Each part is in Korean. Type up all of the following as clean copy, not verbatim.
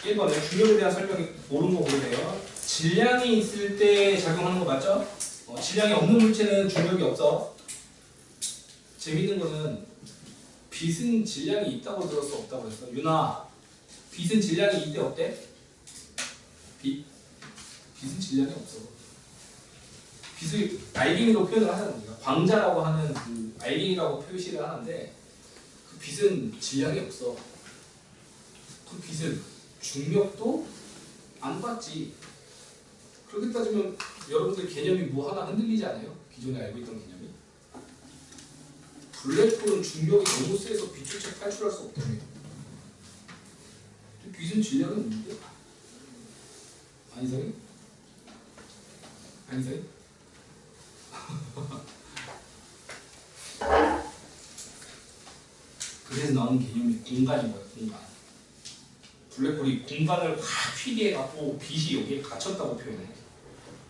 1번에 중력에 대한 설명이 옳은 거 보세요. 질량이 있을 때 작용하는 거 맞죠? 질량이 없는 물체는 중력이 없어. 재밌는 거는 빛은 질량이 있다고 들었어, 없다고 그랬어? 윤아, 빛은 질량이 있대, 없대? 빛은 질량이 없어. 빛을 알갱이로 표현을 하잖아. 우리가 광자라고 하는 그 알갱이라고 표시를 하는데 그 빛은 질량이 없어. 그 빛은 중력도 안 받지. 그렇게 따지면 여러분들 개념이 뭐 하나 흔들리지 않아요? 기존에 알고 있던 개념이. 블랙홀은 중력이 너무 세서 빛을 잘 탈출할 수 없다며. 빛은 질량은 없는데? 아니세요? 아니세요? 그래서 나오는 개념이 공간인 거예요. 공간. 블랙홀이 공간을 확 휘게 해갖고 빛이 여기에 갇혔다고 표현해.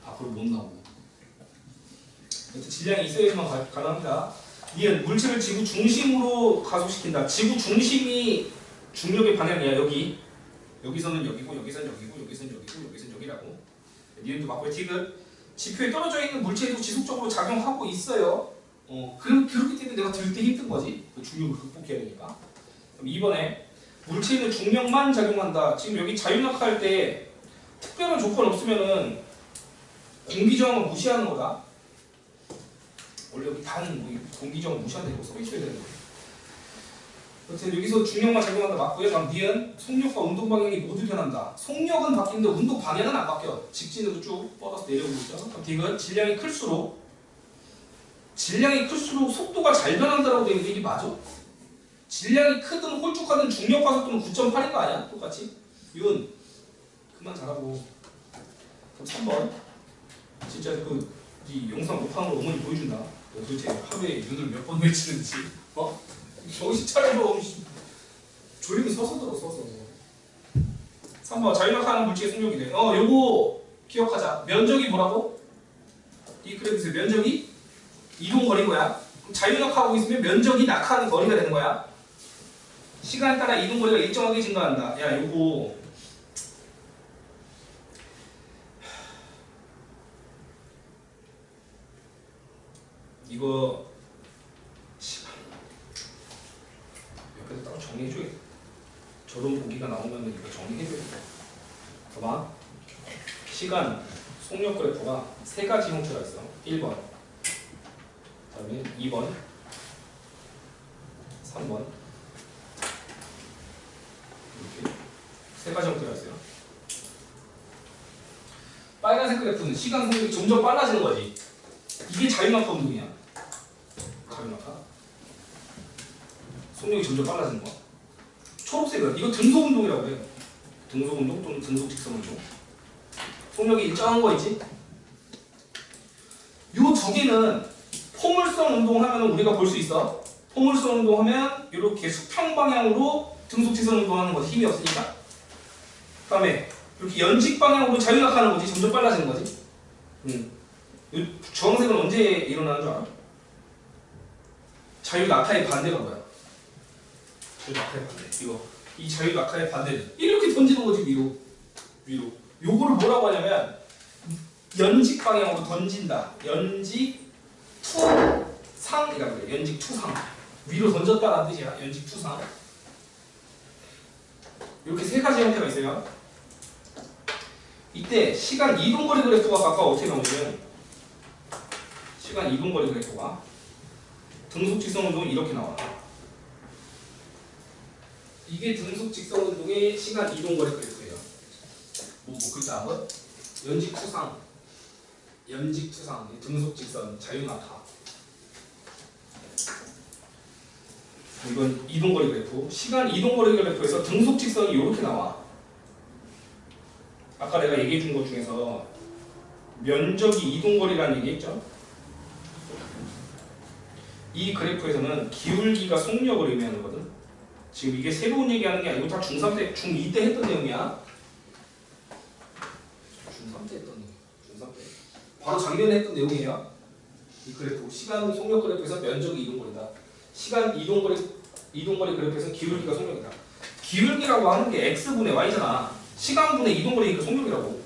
밖으로 못 나오고. 질량이 있어야지만 가능합니다. 이은 물체를 지구 중심으로 가속시킨다. 지구 중심이 중력의 방향이야. 여기서는 여기고, 여기서는 여기고, 여기서는 여기고, 여기서는 여기라고. 니은도 맞고요. 디귿. 지표에 떨어져 있는 물체에도 지속적으로 작용하고 있어요. 그렇기 때문에 내가 들 때 힘든 거지. 그 중력을 극복해야 되니까. 그럼 2번에 물체에는 중력만 작용한다. 지금 여기 자유낙하할 때 특별한 조건 없으면은 공기저항을 무시하는 거다. 원래 여기 다는 공기저항 무시한다 이거 써있어야 되는 거예요. 여튼 여기서 중력만 작용한다 맞고요. 다음 니은 속력과 운동 방향이 모두 변한다. 속력은 바뀌는데 운동 방향은 안 바뀌어. 직진으로 쭉 뻗어서 내려오고 있죠. 그럼 디귿 질량이 클수록 속도가 잘 변한다라고 되어 있는데 이게 맞아? 질량이 크든 홀쭉하든 중력과 속도는 9.8인 거 아니야? 똑같이? 윤 그만 잘하고. 그럼 3번 진짜 이 영상 녹화한 걸 어머니 보여준다. 도대체 하루에 윤을 몇 번 외치는지 정신 차려서 조용히 서서 들어 서서. 3번 자유낙하하는 물체의 속력이래. 요거 기억하자. 면적이 뭐라고? 이 그래프에서 면적이 이동거리인 거야. 그럼 자유낙하하고 있으면 면적이 낙하하는 거리가 되는 거야. 시간에 따라 이동거리가 일정하게 증가한다. 야 요거 이거 옆에서 따로 정리해줘야겠다. 저런 보기가 나오면 이거 정리해줘야겠다. 봐봐. 시간, 속력 그래프가 세 가지 형태가 있어. 1번, 그 다음에 2번, 3번 이렇게 세 가지 형태가 있어요. 빨간색 그래프는 시간 속력이 점점 빨라지는 거지. 이게 자유낙하 운동이야. 자유낙하. 속력이 점점 빨라지는 거. 초록색은 이거 등속 운동이라고 해요. 등속 운동 또는 등속 직선 운동. 속력이 일정한 거 있지? 요 두 개는 포물선 운동하면 우리가 볼 수 있어. 포물선 운동하면 이렇게 수평 방향으로 등속 직선 운동하는 거지. 힘이 없으니까. 그 다음에 이렇게 연직 방향으로 자유낙하하는 거지. 점점 빨라지는 거지. 이 주황색은 언제 일어나는 줄 알아? 자유낙하의 반대가 뭐야? 자유낙하의 반대. 이거 이 자유낙하의 반대는 이렇게 던지는 거지. 위로. 요거를 뭐라고 하냐면 연직 방향으로 던진다. 연직 투상이라고 그래. 연직 투상. 위로 던졌다라는 뜻이야. 연직 투상. 이렇게 세 가지 형태가 있어요. 이때 시간 이동거리 그래프가 각각 어떻게 나오냐면 시간 이동거리 그래프가 등속 직선 운동은 이렇게 나와. 이게 등속 직선 운동의 시간 이동거리 그래프예요. 뭐 글자 한번? 연직 투상, 등속 직선, 자유낙하. 이건 이동거리 그래프. 시간 이동거리 그래프에서 등속 직선이 이렇게 나와. 아까 내가 얘기해 준 것 중에서 면적이 이동거리라는 얘기 했죠? 이 그래프에서는 기울기가 속력을 의미하는 거거든. 지금 이게 새로운 얘기하는 게 아니고 다 중3 때, 중2 때 했던 내용이야. 중3 때 했던 내용. 중3 때. 바로 작년에 했던 내용이에요. 이 그래프. 시간 속력 그래프에서 면적이 이동거리다. 시간 이동거리 그래프에서 기울기가 속력이다. 기울기라고 하는 게 x분의 y잖아. 시간분의 이동거리니까 속력이라고.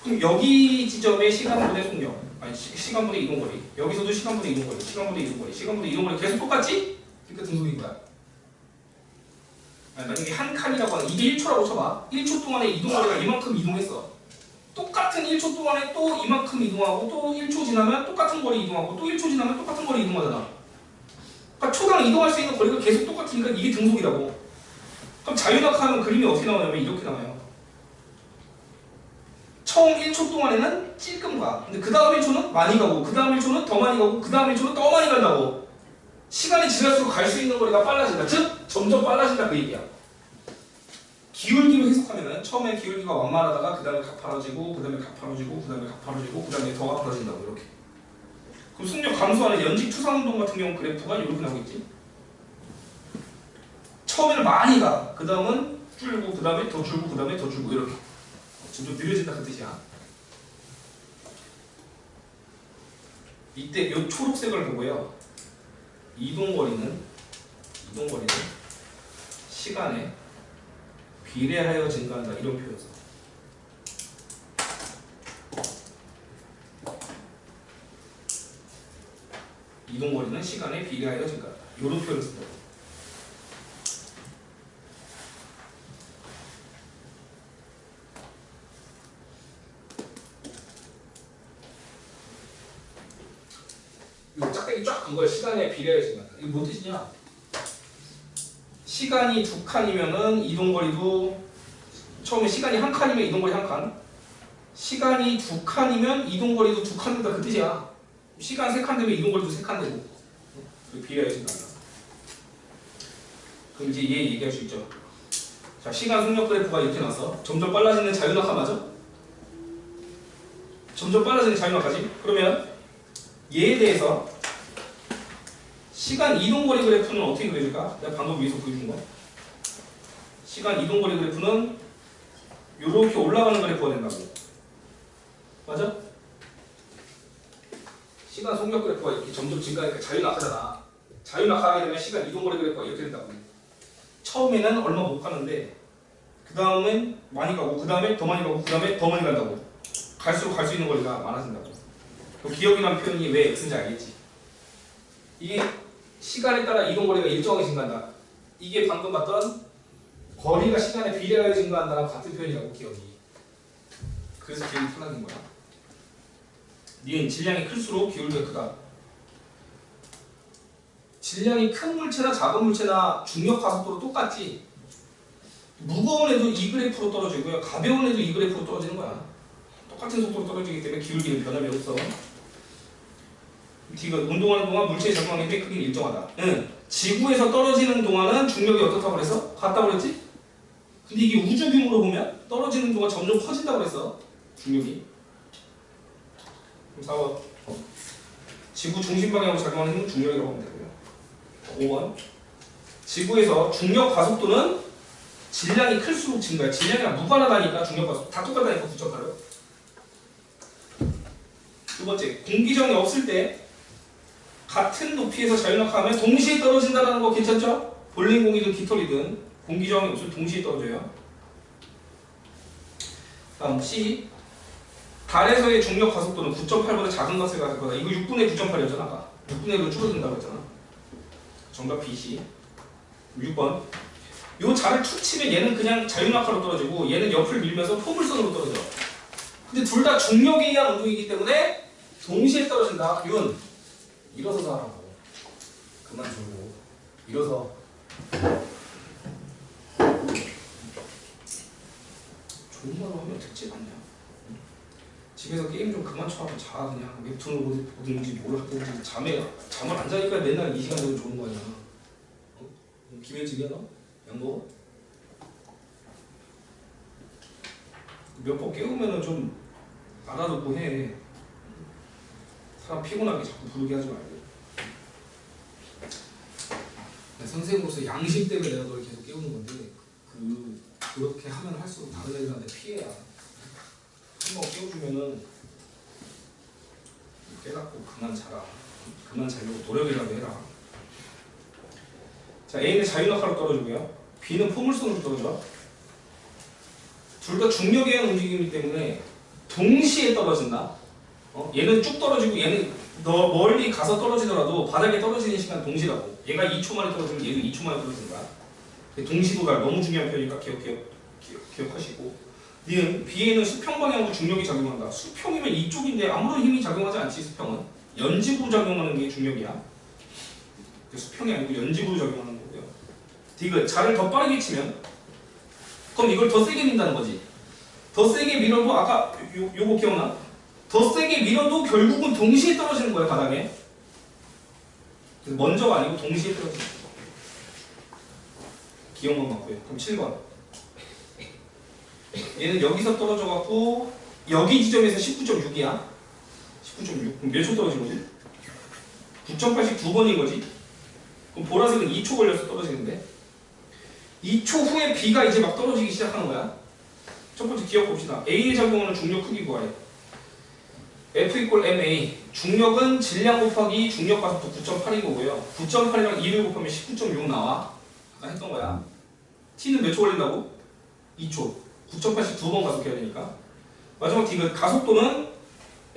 그럼 여기 지점의 시간분의 속력, 아니 시간분의 이동거리, 여기서도 시간분의 이동거리, 시간분의 이동거리, 시간분의 이동거리 계속 똑같지? 그러니까 등속인 거야. 아니, 만약에 한 칸이라고 하는 이게 1초라고 쳐봐. 1초 동안에 이동거리가 이만큼 이동했어. 똑같은 1초 동안에 또 이만큼 이동하고 또 1초 지나면 똑같은 거리 이동하고 또 1초 지나면 똑같은 거리 이동하잖아. 그러니까 초당 이동할 수 있는 거리가 계속 똑같으니까 이게 등속이라고. 그럼 자유낙하하면 그림이 어떻게 나오냐면 이렇게 나와요. 처음 1초 동안에는 찔끔 가. 근데 그 다음 1초는 많이 가고 그 다음 1초는 더 많이 가고 그 다음 1초는 더 많이 간다고. 시간이 지날수록 갈 수 있는 거리가 빨라진다. 즉 점점 빨라진다 그 얘기야. 기울기로 해석하면은 처음에 기울기가 완만하다가 그 다음에 가파라지고 그 다음에 가파라지고 그 다음에 가파라지고 그 다음에 더 가파라진다고 이렇게. 그럼 속력 감소하는 연직 투상운동 같은 경우 그래프가 이렇게 나오겠지. 처음에는 많이 가. 그 다음은 줄고 그 다음에 더 줄고 그 다음에 더 줄고 이렇게. 점점 느려진다 그 뜻이야. 이때 이 초록색을 보고요. 이동거리는 시간에 비례하여 증가한다 이런 표현 써. 이동거리는 시간에 비례하여 증가한다 이런 표현을 쓴다고. 이 짝대기 쫙 간 거야. 시간에 비례하여 증가한다. 이거 뭔 뜻이냐? 시간이 2칸이면은 이동거리도 처음에 시간이 1칸이면 이동거리 1칸. 시간이 2칸이면 이동거리도 2칸 된다 그 뜻이야. 시간 3칸 되면 이동거리도 3칸 되고. 비례하여 증가한다. 그럼 이제 얘 얘기할 수 있죠. 자, 시간 속력 그래프가 이렇게 나왔어. 점점 빨라지는 자유낙하 맞아? 점점 빨라지는 자유낙하지? 그러면 얘에 대해서 시간 이동거리 그래프는 어떻게 그려질까? 내가 방금 위에서 보여준 거. 시간 이동거리 그래프는 이렇게 올라가는 그래프가 된다고. 맞아? 시간 속력 그래프가 이렇게 점점 증가하니까 자유낙하잖아. 자유낙하하게 되면 시간 이동거리 그래프가 이렇게 된다고. 처음에는 얼마 못 가는데 그 다음엔 많이 가고 그 다음에 더 많이 가고 그 다음에 더 많이 간다고. 갈수록 갈 수 있는 거리가 많아진다고. 그 기억이라는 표현이 왜 X인지 알겠지? 이게 시간에 따라 이동거리가 일정하게 증가한다. 이게 방금 봤던 거리가 시간에 비례하여 증가한다랑 같은 표현이라고 기억이. 그래서 기억이 편하긴 거야. 니은 질량이 클수록 기울기가 크다. 질량이 큰 물체나 작은 물체나 중력 가속도로 똑같지. 무거운 애도 이 그래프로 떨어지고요. 가벼운 애도 이 그래프로 떨어지는 거야. 똑같은 속도로 떨어지기 때문에 기울기는 변함이 없어. D가 운동하는 동안 물체의 작용하는 힘의 크기는 일정하다. 응. 지구에서 떨어지는 동안은 중력이 어떻다고 그랬어? 같다고 그랬지? 근데 이게 우주 규모로 보면 떨어지는 동안 점점 커진다고 그랬어. 중력이. 그럼 4번. 지구 중심 방향으로 작용하는 힘은 중력이라고 하면 되고요. 5번. 지구에서 중력 가속도는 질량이 클수록 증가해. 질량이랑 무관하다니까 중력 가속도. 다 똑같다니까 붙였다요. 두 번째. 공기저항이 없을 때 같은 높이에서 자유낙하하면 동시에 떨어진다는 거 괜찮죠? 볼링 공이든 깃털이든 공기저항이 없으면 동시에 떨어져요. 다음 C. 달에서의 중력 가속도는 9.8보다 작은 것을 가질 거다. 이거 6분의 9.8이었잖아. 아까 6분의 1로 줄어든다고 했잖아. 정답 B, C. 6번. 요 자를 툭 치면 얘는 그냥 자유낙하로 떨어지고 얘는 옆을 밀면서 포물선으로 떨어져. 근데 둘 다 중력에 의한 운동이기 때문에 동시에 떨어진다. 윤. 일어서서 하라고. 그만 졸고. 일어서. 좋은 말로 하면 듣지 않냐? 집에서 게임 좀 그만 쳐하고 자. 그냥 웹툰을 보든지 뭘 하든지 잠을 안 자니까 맨날 이 시간 되면 좋은 거 아니야. 어? 김혜진이야 너? 약 먹어? 몇 번 깨우면은 좀 알아듣고 해. 사람 피곤하게 자꾸 부르게 하지 말고. 선생님으로서 양심 때문에 내가 널 계속 깨우는 건데 그렇게 하면 할수록 다른 애들한테 피해야. 한번 깨워주면은 깨닫고 그만 자라. 그만 자려고 노력이라도 해라. 자, A는 자유낙하로 떨어지고요. B는 포물선으로 떨어져. 둘 다 중력에 의한 움직임이기 때문에 동시에 떨어진다. 얘는 쭉 떨어지고 얘는 너 멀리 가서 떨어지더라도 바닥에 떨어지는 시간 동시라고. 얘가 2초 만에 떨어지면 얘도 2초 만에 떨어진다. 동시도달 너무 중요한 표현이니까 기억하시고. 니은 B에는 수평 방향으로 중력이 작용한다. 수평이면 이쪽인데 아무런 힘이 작용하지 않지. 수평은 연직으로 작용하는 게 중력이야. 수평이 아니고 연직으로 작용하는 거고요. 디귿 자를 더 빠르게 치면 그럼 이걸 더 세게 민다는 거지. 더 세게 밀어도 아까 요거 기억나? 더 세게 밀어도 결국은 동시에 떨어지는 거야 바닥에. 그래서 먼저가 아니고 동시에 떨어지는 거야. 기억만 맞고요. 그럼 7번. 얘는 여기서 떨어져갖고 여기 지점에서 19.6이야. 19.6. 그럼 몇 초 떨어진 거지? 9.8씩 2번인 거지? 그럼 보라색은 2초 걸려서 떨어지는데 2초 후에 B가 이제 막 떨어지기 시작하는 거야. 첫 번째 기억 봅시다. A에 작용하는 중력 크기 구하래. F = ma. 중력은 질량 곱하기 중력 가속도 9.8인 거고요. 9.8이랑 2를 곱하면 19.6 나와. 아까 했던 거야. T는 몇 초 걸린다고? 2초. 9.8씩 2번 가속해야 되니까. 마지막 D가 가속도는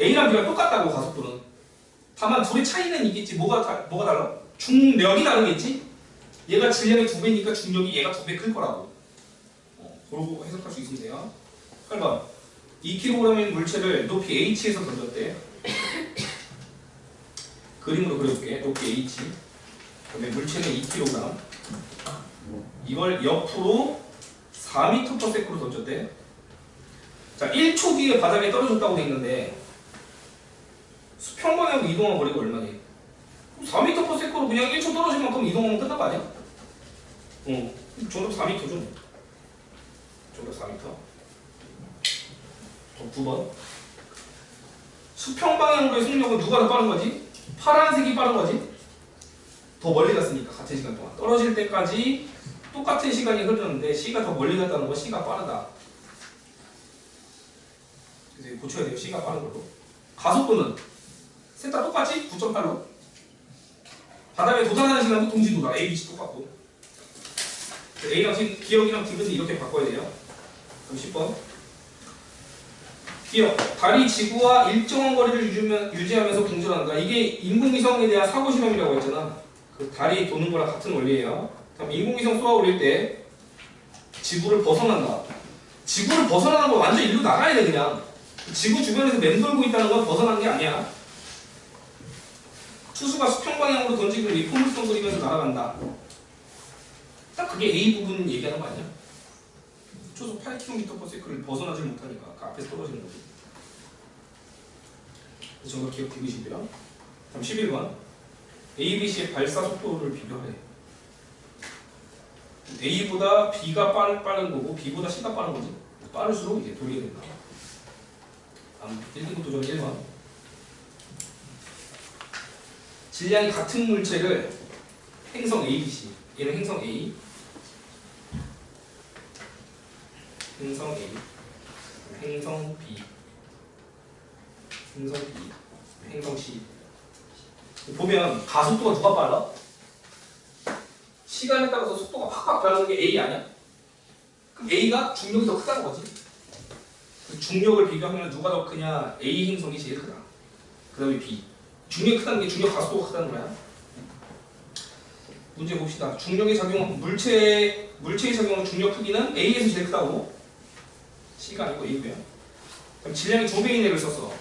A랑 B랑 똑같다고. 가속도는. 다만 둘의 차이는 있겠지. 뭐가 달라? 중력이 다르겠지? 얘가 질량이 2배니까 중력이 얘가 2배 클 거라고. 그러고 해석할 수 있으면 돼요. 8번. 2kg인 물체를 높이 h에서 던졌대. 그림으로 그려줄게. 높이 h. 그다음에 물체는 2kg. 이걸 옆으로 4m/s로 던졌대. 자, 1초 뒤에 바닥에 떨어졌다고 돼 있는데 수평 방향으로 이동한 거리가 얼마니? 4m/s로 그냥 1초 떨어질 만큼 이동하면 끝난 거 아니야? 정답 4m죠. 정답 4m. 9번. 수평 방향으로의 속력은 누가 더 빠른 거지? 파란색이 빠른 거지? 더 멀리 갔으니까 같은 시간 동안. 떨어질 때까지 똑같은 시간이 흐르는데 C가 더 멀리 갔다는 거 C가 빠르다. 그래서 고쳐야 돼요. C가 빠른 걸로. 가속도는 셋 다 똑같지? 9.8로. 바닥에 도달하는 시간도 동시도달. A, B, C 똑같고. A랑 C, 기억이랑 디귿은 이렇게 바꿔야 돼요. 그럼 10번. 기억. 달이 지구와 일정한 거리를 유지하면서 공전한다. 이게 인공위성에 대한 사고실험이라고 했잖아. 그 달이 도는 거랑 같은 원리예요. 다음 인공위성 쏘아 올릴 때 지구를 벗어난다. 지구를 벗어나는 건 완전 일로 나가야 돼 그냥. 지구 주변에서 맴돌고 있다는 건 벗어나는 게 아니야. 투수가 수평 방향으로 던지고 리폼물선 그리면서 날아간다. 딱 그게 A 부분 얘기하는 거 아니야? 초속 8km/s를 벗어나질 못하니까 그 앞에서 떨어지는 거지. 정답 기억 디귿이고요. 다음 11번. A, B, C의 발사 속도를 비교하래. A보다 B가 빠른 거고 B보다 C가 빠른 거지. 빠를수록 이제 돌게 된다. 다음 1등 도전 1번. 질량이 같은 물체를 행성 A, B, C. 얘는 행성 A. 행성 A. 행성 B. 행성 B. 행성 C. 보면 가속도가 누가 빨라? 시간에 따라서 속도가 팍팍 변하는 게 A 아니야? 그럼 A가 중력이 더 크다는 거지. 중력을 비교하면 누가 더 크냐? A 행성이 제일 크다. 그 다음에 B. 중력이 크다는 게 중력 가속도가 크다는 거야. 문제 봅시다. 중력의 작용, 물체의 작용하는 중력 크기는 A에서 제일 크다고? C가 아니고 A고요. 그럼 질량이 2배인 애를 썼어.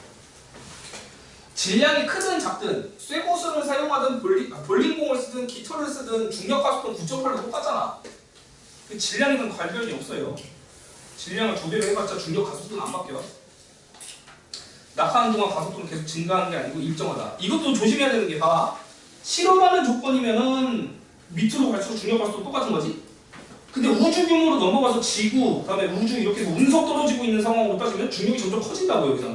질량이 크든 작든 쇠고슬을 사용하든 볼링공을 쓰든 깃털을 쓰든 중력 가속도는 9.8로 똑같잖아. 질량에는 관련이 없어요. 질량을 2배로 해봤자 중력 가속도는 안 바뀌어. 낙하하는 동안 가속도는 계속 증가하는 게 아니고 일정하다. 이것도 조심해야 되는 게 봐. 실험하는 조건이면은 밑으로 갈수록 중력 가속도 똑같은 거지. 근데 우주 규모로 넘어가서 지구, 그다음에 우주 이렇게 해서 운석 떨어지고 있는 상황으로 따지면 중력이 점점 커진다고 여기서.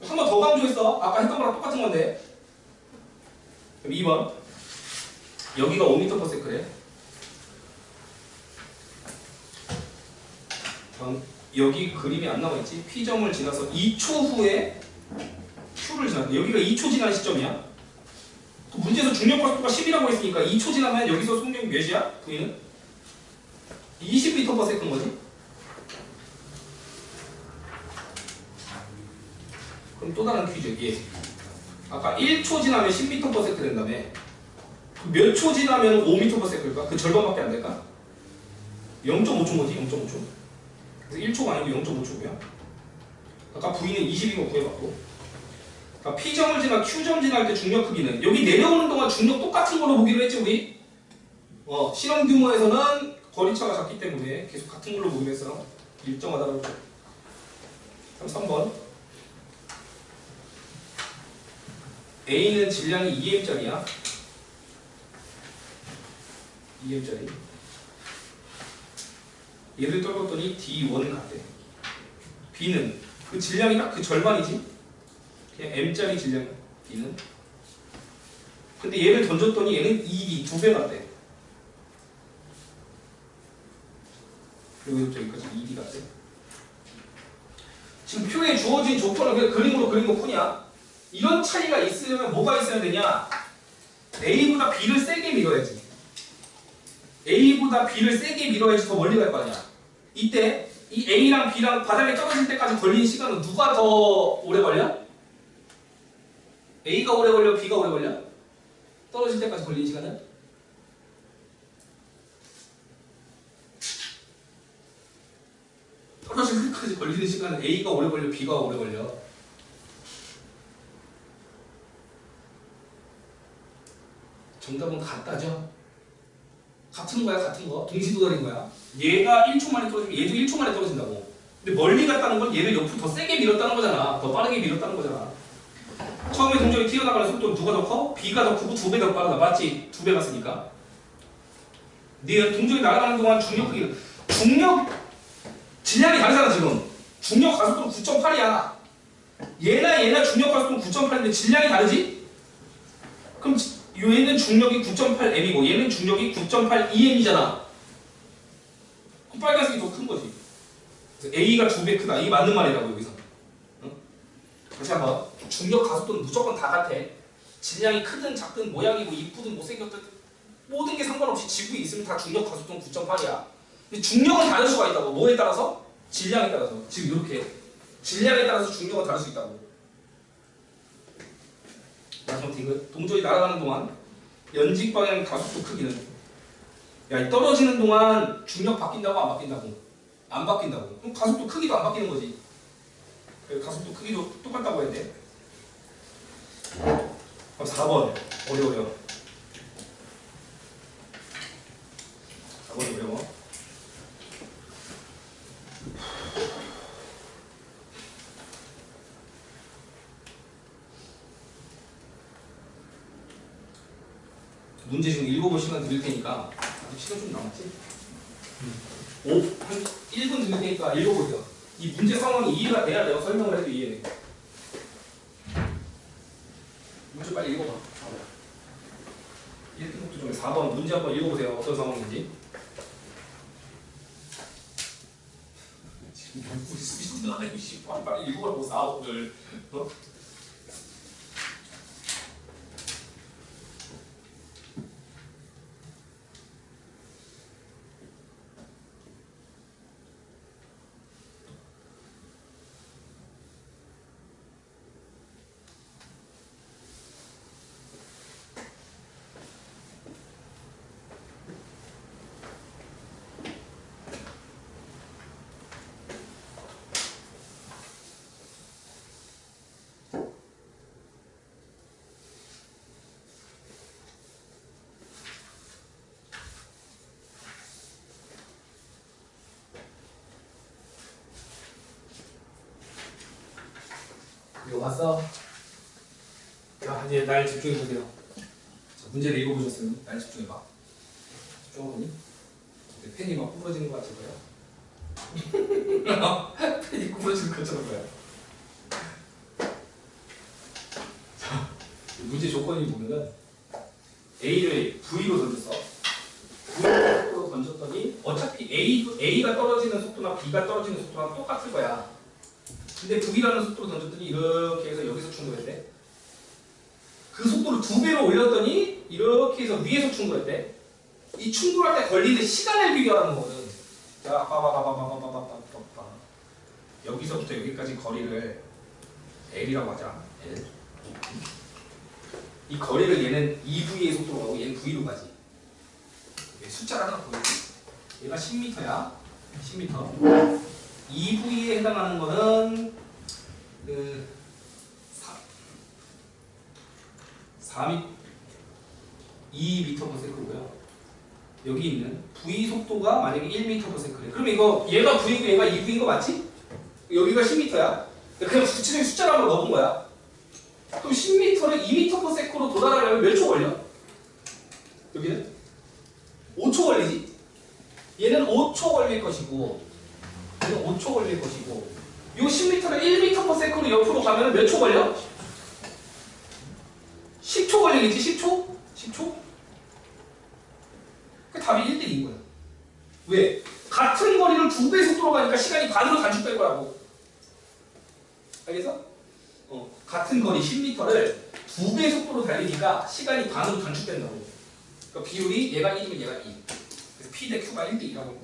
한 번 더 강조했어. 아까 했던 거랑 똑같은 건데. 그럼 2번. 여기가 5m/s래. 여기 그림이 안 나와있지? P점을 지나서 2초 후에 Q를 지났다. 여기가 2초 지난 시점이야. 문제에서 중력 가속도가 10이라고 했으니까 2초 지나면 여기서 속력이 몇이야? V는? 20m/s인 거지? 그럼 또 다른 퀴즈. 예. 아까 1초 지나면 10m/s 된다며. 몇 초 지나면 5m/s일까? 그 절반밖에 안 될까? 0.5초인 거지, 0.5초. 그래서 1초가 아니고 0.5초고요. 아까 V는 20인 거 구해봤고. 그러니까 P점을 지나 Q점 지날 때 중력 크기는 여기 내려오는 동안 중력 똑같은 걸로 보기로 했지 우리? 실험 규모에서는 거리차가 작기 때문에 계속 같은 걸로 보기로 했어. 일정하다고. 그럼 3번. A는 질량이 2m짜리야. 2m짜리. 얘를 떨궜더니 D1을 갔대. B는 그 질량이 딱 그 절반이지? 그냥 M짜리 질량 B는. 근데 얘를 던졌더니 얘는 2D 2배 갔대. 그리고 여기까지 2D 갔대. 지금 표에 주어진 조건을 그냥 그림으로 그린 것 뿐이야. 이런 차이가 있으려면 뭐가 있어야 되냐? A보다 B를 세게 밀어야지. A보다 B를 세게 밀어야지 더 멀리 갈 거 아니야. 이때 이 A랑 B랑 바닥에 떨어질 때까지 걸리는 시간은 누가 더 오래 걸려? A가 오래 걸려? B가 오래 걸려? 떨어질 때까지 걸리는 시간은? 떨어질 때까지 걸리는 시간은 A가 오래 걸려? B가 오래 걸려? 정답은 같다죠? 같은 거야, 같은 거. 동시도달인 거야. 얘가 1초 만에 떨어지면 얘도 1초 만에 떨어진다고. 근데 멀리 갔다는 건 얘를 옆으로 더 세게 밀었다는 거잖아. 더 빠르게 밀었다는 거잖아. 처음에 동적이 튀어나가는 속도는 누가 더 커? B가 더 크고 2배 더 빠르다. 맞지? 2배 갔으니까. 네 동적이 날아가는 동안 중력 크기는 중력 질량이 다르잖아 지금. 중력 가속도는 9.8이야. 얘나 중력 가속도는 9.8인데 질량이 다르지? 그럼 얘는 중력이 9.8m이고 얘는 중력이 9.82m이잖아. 그럼 빨간색이 더 큰 거지. 그래서 A가 2배 크다. 이게 맞는 말이라고 여기서. 응? 다시 한번. 중력 가속도는 무조건 다 같아. 질량이 크든 작든 모양이고 이쁘든 못생겼든 모든 게 상관없이 지구에 있으면 다 중력 가속도는 9.8이야. 근데 중력은 다를 수가 있다고. 뭐에 따라서? 질량에 따라서. 지금 이렇게 질량에 따라서 중력은 다를 수 있다고. 마지막 디귿. 동전이 날아가는 동안 연직 방향 가속도 크기는 야, 떨어지는 동안 중력 바뀐다고 안 바뀐다고? 안 바뀐다고. 그럼 가속도 크기도 안 바뀌는 거지. 가속도 크기도 똑같다고 해야 돼. 그럼 4번 어려워요. 4번 어려워. 문제 지금 읽어볼 시간 드릴 테니까 아직 시간 좀 남았지? 한 1분 드릴 테니까 읽어보세요. 이 문제 상황이 이해가 돼야 내가 설명을 해도 이해돼. 문제 빨리 읽어봐. 1등급도 중에 4번 문제 한번 읽어보세요. 어떤 상황인지. 지금 우리 수빈이가 빨리 읽어보라고 4번을. 이거 왔어? 자, 이제 날 집중해보세요. 자, 문제를 읽어보셨어요? 날 집중해봐. 집중해보니? 펜이 막 부러지는 거 같을 거야. 펜이 부러지는 것처럼 거야. 자, 문제 조건이 보면은 A를 V로 던졌어. V로 던졌더니 어차피 A가 떨어지는 속도나 B가 떨어지는 속도랑 똑같을 거야. 근데 V라는 속도로 던졌더니 이렇게 해서 여기서 충돌했대. 그 속도를 2배로 올렸더니 이렇게 해서 위에서 충돌했대. 이 충돌할 때 걸리는 시간을 비교하는 거거든. 자, 봐봐. 여기서부터 여기까지 거리를 L이라고 하자. L. 이 거리를 얘는 2V의 속도로 가고 얘는 V로 가지. 숫자를 하나 보여줄게. 얘가 10m야. 10m. 2V에 해당하는 거는 그 2m/s고요. 여기 있는 V 속도가 만약에 1m/s래. 그럼 이거 얘가 V고 얘가 2V인 거 맞지? 여기가 10m야. 그냥 구체적인 숫자를 한번 넣어본 거야. 그럼 10m를 2m/s로 도달하려면 몇 초 걸려? 여기는 5초 걸리지. 얘는 5초 걸릴 것이고, 얘는 5초 걸릴 것이고, 이 10m를 1m/s로 옆으로 가면 몇 초 걸려? 10초 걸리겠지? 10초? 10초? 그 답이 1대2인 거야. 왜? 같은 거리를 2배 속도로 가니까 시간이 반으로 단축될 거라고. 알겠어? 같은 거리 10m를 2배 속도로 달리니까 시간이 반으로 단축된다고. 그러니까 비율이 얘가 1이면 얘가 2. 그래서 P 대 Q가 1대2라고.